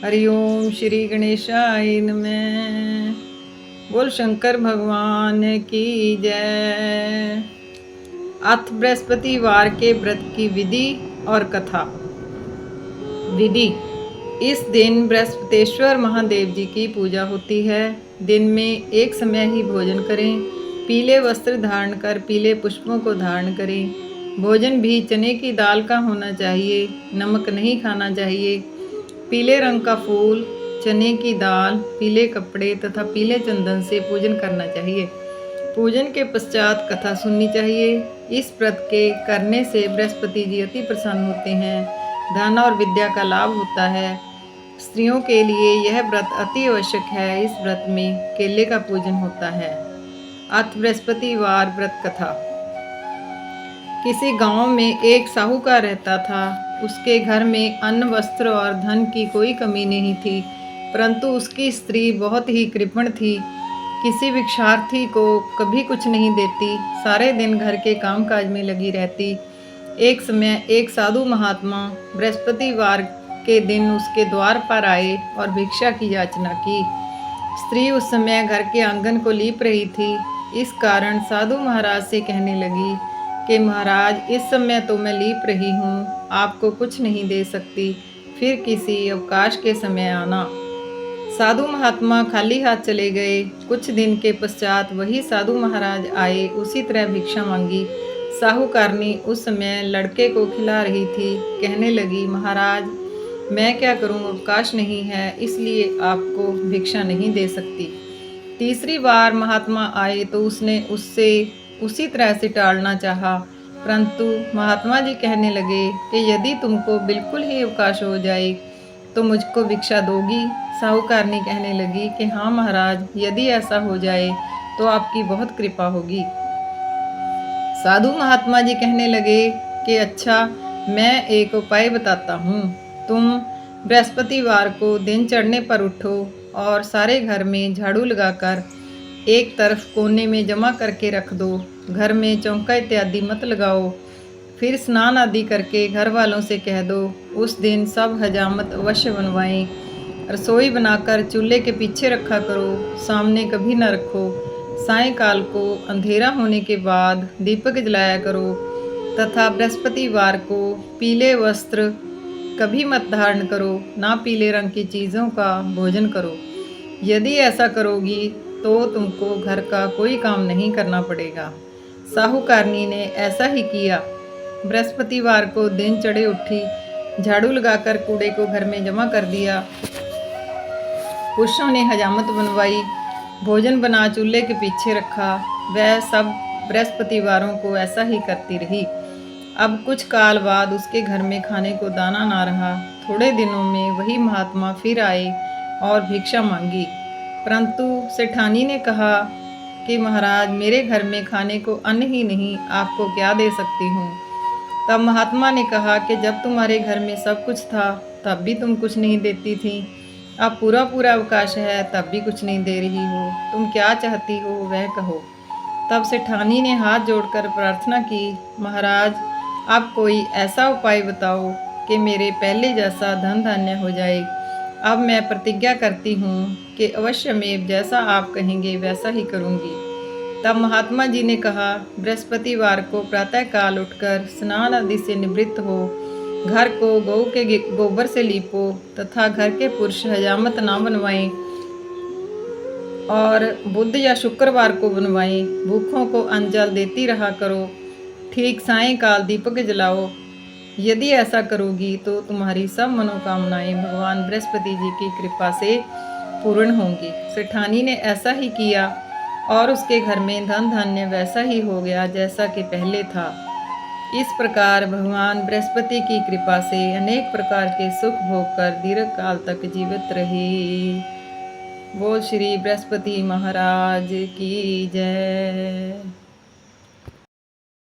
हरिओम श्री गणेशाय नमः। बोल शंकर भगवान की जय। अथ बृहस्पतिवार के व्रत की विधि और कथा। विधि: इस दिन बृहस्पतेश्वर महादेव जी की पूजा होती है। दिन में एक समय ही भोजन करें। पीले वस्त्र धारण कर पीले पुष्पों को धारण करें। भोजन भी चने की दाल का होना चाहिए। नमक नहीं खाना चाहिए। पीले रंग का फूल, चने की दाल, पीले कपड़े तथा पीले चंदन से पूजन करना चाहिए। पूजन के पश्चात कथा सुननी चाहिए। इस व्रत के करने से बृहस्पति जी अति प्रसन्न होते हैं। धन और विद्या का लाभ होता है। स्त्रियों के लिए यह व्रत अति आवश्यक है। इस व्रत में केले का पूजन होता है। अथ बृहस्पतिवार व्रत कथा। किसी गांव में एक साहूकार रहता था। उसके घर में अन्न, वस्त्र और धन की कोई कमी नहीं थी, परंतु उसकी स्त्री बहुत ही कृपण थी। किसी भिक्षार्थी को कभी कुछ नहीं देती, सारे दिन घर के कामकाज में लगी रहती। एक समय एक साधु महात्मा बृहस्पतिवार के दिन उसके द्वार पर आए और भिक्षा की याचना की। स्त्री उस समय घर के आंगन को लीप रही थी। इस कारण साधु महाराज से कहने लगी कि महाराज, इस समय तो मैं लीप रही हूँ, आपको कुछ नहीं दे सकती, फिर किसी अवकाश के समय आना। साधु महात्मा खाली हाथ चले गए। कुछ दिन के पश्चात वही साधु महाराज आए, उसी तरह भिक्षा मांगी। साहूकारनी उस समय लड़के को खिला रही थी। कहने लगी, महाराज, मैं क्या करूं, अवकाश नहीं है, इसलिए आपको भिक्षा नहीं दे सकती। तीसरी बार महात्मा आए तो उसने उससे उसी तरह से टालना चाहा, परंतु महात्मा जी कहने लगे कि यदि तुमको बिल्कुल ही अवकाश हो जाए तो मुझको भिक्षा दोगी। साहूकारनी कहने लगी कि हाँ महाराज, यदि ऐसा हो जाए तो आपकी बहुत कृपा होगी। साधु महात्मा जी कहने लगे कि अच्छा, मैं एक उपाय बताता हूँ। तुम बृहस्पतिवार को दिन चढ़ने पर उठो और सारे घर में झाड़ू लगाकर एक तरफ कोने में जमा करके रख दो। घर में चौका इत्यादि मत लगाओ। फिर स्नान आदि करके घर वालों से कह दो, उस दिन सब हजामत अवश्य बनवाएं। रसोई बनाकर चूल्हे के पीछे रखा करो, सामने कभी न रखो। सायंकाल को अंधेरा होने के बाद दीपक जलाया करो तथा बृहस्पतिवार को पीले वस्त्र कभी मत धारण करो, ना पीले रंग की चीज़ों का भोजन करो। यदि ऐसा करोगी तो तुमको घर का कोई काम नहीं करना पड़ेगा। साहूकारनी ने ऐसा ही किया। बृहस्पतिवार को दिन चढ़े उठी, झाड़ू लगाकर कूड़े को घर में जमा कर दिया। पुरुषों ने हजामत बनवाई, भोजन बना चूल्हे के पीछे रखा। वह सब बृहस्पतिवारों को ऐसा ही करती रही। अब कुछ काल बाद उसके घर में खाने को दाना ना रहा। थोड़े दिनों में वही महात्मा फिर आए और भिक्षा मांगी, परंतु सेठानी ने कहा कि महाराज, मेरे घर में खाने को अन्न ही नहीं, आपको क्या दे सकती हूँ। तब महात्मा ने कहा कि जब तुम्हारे घर में सब कुछ था तब भी तुम कुछ नहीं देती थी, अब पूरा पूरा अवकाश है तब भी कुछ नहीं दे रही हो। तुम क्या चाहती हो वह कहो। तब सेठानी ने हाथ जोड़कर प्रार्थना की, महाराज, आप कोई ऐसा उपाय बताओ कि मेरे पहले जैसा धन धान्य हो जाए। अब मैं प्रतिज्ञा करती हूँ कि अवश्यमेव जैसा आप कहेंगे वैसा ही करूँगी। तब महात्मा जी ने कहा, बृहस्पतिवार को प्रातःकाल उठकर स्नान आदि से निवृत्त हो, घर को गौ के गोबर से लीपो तथा घर के पुरुष हजामत ना बनवाएं और बुध या शुक्रवार को बनवाएं। भूखों को अन्न जल देती रहा करो। ठीक सायंकाल दीपक जलाओ। यदि ऐसा करोगी तो तुम्हारी सब मनोकामनाएं भगवान बृहस्पति जी की कृपा से पूर्ण होंगी। सेठानी ने ऐसा ही किया और उसके घर में धन धान्य वैसा ही हो गया जैसा कि पहले था। इस प्रकार भगवान बृहस्पति की कृपा से अनेक प्रकार के सुख भोग कर दीर्घ काल तक जीवित रहे। बोल श्री बृहस्पति महाराज की जय।